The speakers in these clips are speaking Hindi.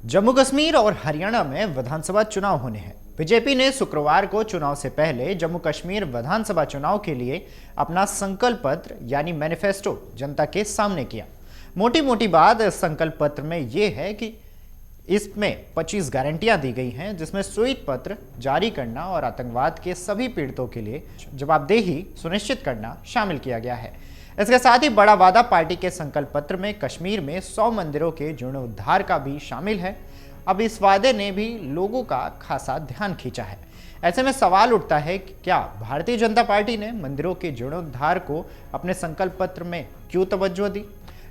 जम्मू कश्मीर और हरियाणा में विधानसभा चुनाव होने हैं। बीजेपी ने शुक्रवार को चुनाव से पहले जम्मू कश्मीर विधानसभा चुनाव के लिए अपना संकल्प पत्र यानी मैनिफेस्टो जनता के सामने किया। मोटी मोटी बात इस संकल्प पत्र में यह है कि इसमें 25 गारंटियां दी गई हैं, जिसमें श्वेत पत्र जारी करना और आतंकवाद के सभी पीड़ितों के लिए जवाबदेही सुनिश्चित करना शामिल किया गया है। इसके साथ ही बड़ा वादा पार्टी के संकल्प पत्र में कश्मीर में 100 मंदिरों के जीर्णोद्धार का भी शामिल है। अब इस वादे ने भी लोगों का खासा ध्यान खींचा है। ऐसे में सवाल उठता है कि क्या भारतीय जनता पार्टी ने मंदिरों के जीर्णोद्धार को अपने संकल्प पत्र में क्यों तवज्जो दी?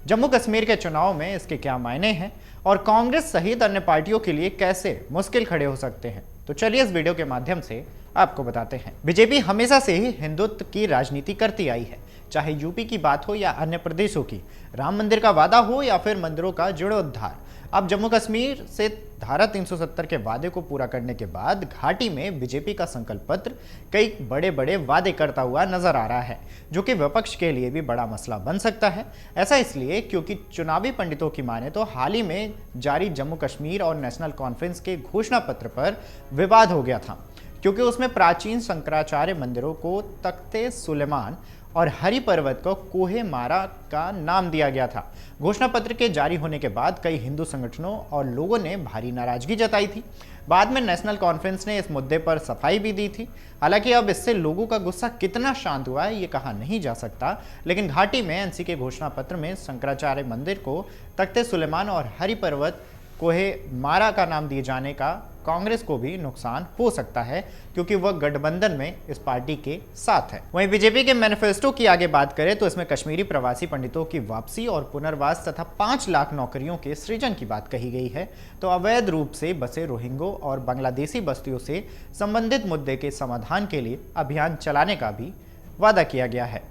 जम्मू कश्मीर के चुनाव में इसके क्या मायने हैं और कांग्रेस सहित अन्य पार्टियों के लिए कैसे मुश्किल खड़े हो सकते हैं? तो चलिए इस वीडियो के माध्यम से आपको बताते हैं। बीजेपी हमेशा से ही हिंदुत्व की राजनीति करती आई है, चाहे यूपी की बात हो या अन्य प्रदेशों की, राम मंदिर का वादा हो या फिर मंदिरों का जीर्णोद्धार। अब जम्मू कश्मीर से धारा 370 के वादे को पूरा करने के बाद घाटी में बीजेपी का संकल्प पत्र कई बड़े बड़े वादे करता हुआ नजर आ रहा है, जो कि विपक्ष के लिए भी बड़ा मसला बन सकता है। ऐसा इसलिए क्योंकि चुनावी पंडितों की माने तो हाल ही में जारी जम्मू कश्मीर और नेशनल कॉन्फ्रेंस के घोषणा पत्र पर विवाद हो गया था, क्योंकि उसमें प्राचीन शंकराचार्य मंदिरों को तख्ते सुलेमान और हरि पर्वत को कोहे मारा का नाम दिया गया था। घोषणा पत्र के जारी होने के बाद कई हिंदू संगठनों और लोगों ने भारी नाराजगी जताई थी। बाद में नेशनल कॉन्फ्रेंस ने इस मुद्दे पर सफाई भी दी थी। हालांकि अब इससे लोगों का गुस्सा कितना शांत हुआ है ये कहा नहीं जा सकता, लेकिन घाटी में एनसी के घोषणा पत्र में शंकराचार्य मंदिर को तख्ते सुलेमान और हरि पर्वत कोहे मारा का नाम दिए जाने का कांग्रेस को भी नुकसान हो सकता है, क्योंकि वह गठबंधन में इस पार्टी के साथ है। वहीं बीजेपी के मैनिफेस्टो की आगे बात करें तो इसमें कश्मीरी प्रवासी पंडितों की वापसी और पुनर्वास तथा 5 लाख नौकरियों के सृजन की बात कही गई है। तो अवैध रूप से बसे रोहिंग्यों और बांग्लादेशी बस्तियों से संबंधित मुद्दे के समाधान के लिए अभियान चलाने का भी वादा किया गया है।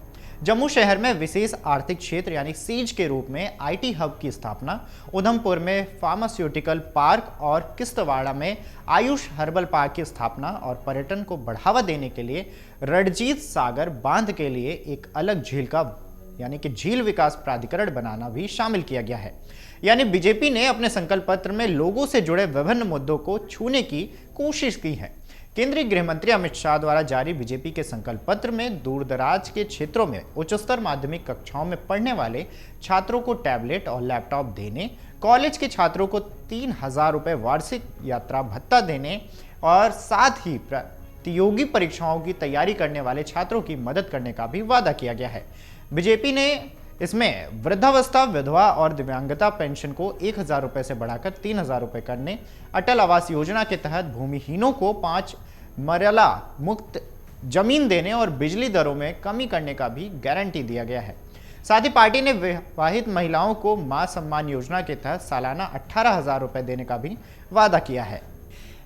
जम्मू शहर में विशेष आर्थिक क्षेत्र यानी सीज के रूप में आईटी हब की स्थापना, उधमपुर में फार्मास्यूटिकल पार्क और किश्तवाड़ा में आयुष हर्बल पार्क की स्थापना और पर्यटन को बढ़ावा देने के लिए रणजीत सागर बांध के लिए एक अलग झील का यानी कि झील विकास प्राधिकरण बनाना भी शामिल किया गया है। यानी बीजेपी ने अपने संकल्प पत्र में लोगों से जुड़े विभिन्न मुद्दों को छूने की कोशिश की है। केंद्रीय गृह मंत्री अमित शाह द्वारा जारी बीजेपी के संकल्प पत्र में दूर दराज के क्षेत्रों में उच्चतर माध्यमिक कक्षाओं में पढ़ने वाले छात्रों को टैबलेट और लैपटॉप देने, कॉलेज के छात्रों को 3,000 रुपये वार्षिक यात्रा भत्ता देने और साथ ही प्रतियोगी परीक्षाओं की तैयारी करने वाले छात्रों की मदद करने का भी वादा किया गया है। बीजेपी ने इसमें वृद्धावस्था, विधवा और दिव्यांगता पेंशन को 1,000 रुपये से बढ़ाकर 3,000 रुपये करने, अटल आवास योजना के तहत भूमिहीनों को 5 मरला मुक्त जमीन देने और बिजली दरों में कमी करने का भी गारंटी दिया गया है। साथ ही पार्टी ने विवाहित महिलाओं को मां सम्मान योजना के तहत सालाना 18,000 रुपये देने का भी वादा किया है।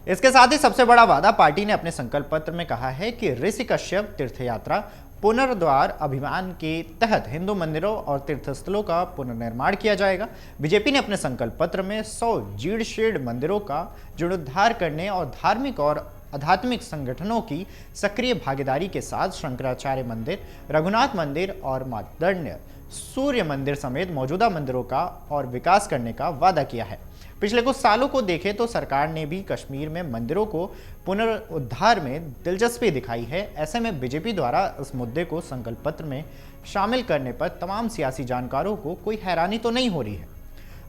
इसके साथ ही सबसे बड़ा वादा पार्टी ने अपने संकल्प पत्र में कहा है कि ऋषि कश्यप तीर्थ यात्रा पुनर्द्वार अभियान के तहत हिंदू मंदिरों और तीर्थस्थलों का पुनर्निर्माण किया जाएगा। बीजेपी ने अपने संकल्प पत्र में 100 जीर्ण मंदिरों का जीर्णोद्धार करने और धार्मिक और आध्यात्मिक संगठनों की सक्रिय भागीदारी के साथ शंकराचार्य मंदिर, रघुनाथ मंदिर और मार्कंडेय सूर्य मंदिर समेत मौजूदा मंदिरों का और विकास करने का वादा किया है। पिछले कुछ सालों को देखें तो सरकार ने भी कश्मीर में मंदिरों को पुनरुद्धार में दिलचस्पी दिखाई है। ऐसे में बीजेपी द्वारा इस मुद्दे को संकल्प पत्र में शामिल करने पर तमाम सियासी जानकारों को कोई हैरानी तो नहीं हो रही है।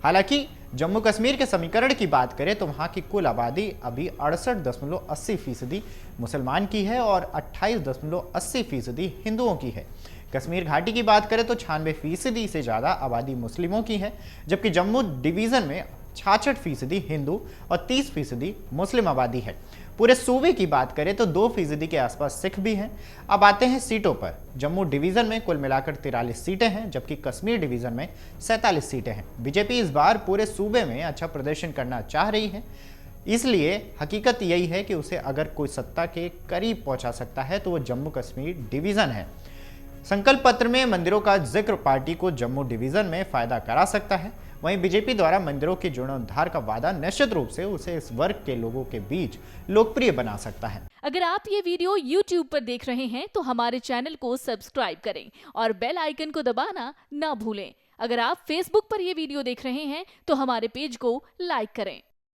हालांकि जम्मू कश्मीर के समीकरण की बात करें तो वहां की कुल आबादी अभी 68.80% मुसलमान की है और 28.80% हिंदुओं की है। कश्मीर घाटी की बात करें तो 96% से ज़्यादा आबादी मुस्लिमों की है, जबकि जम्मू डिवीज़न में 66% हिंदू और 30% मुस्लिम आबादी है। पूरे सूबे की बात करें तो 2% के आसपास सिख भी हैं। अब आते हैं सीटों पर। जम्मू डिवीज़न में कुल मिलाकर 43 सीटें हैं, जबकि कश्मीर डिवीज़न में 47 सीटें हैं। बीजेपी इस बार पूरे सूबे में अच्छा प्रदर्शन करना चाह रही है, इसलिए हकीकत यही है कि उसे अगर कोई सत्ता के करीब पहुंचा सकता है तो वो जम्मू कश्मीर डिवीज़न है। संकल्प पत्र में मंदिरों का जिक्र पार्टी को जम्मू डिवीज़न में फायदा करा सकता है। वहीं बीजेपी द्वारा मंदिरों के जीर्णोद्धार का वादा निश्चित रूप से उसे इस वर्ग के लोगों के बीच लोकप्रिय बना सकता है। अगर आप ये वीडियो YouTube पर देख रहे हैं तो हमारे चैनल को सब्सक्राइब करें और बेल आइकन को दबाना ना भूलें। अगर आप Facebook पर ये वीडियो देख रहे हैं तो हमारे पेज को लाइक करें।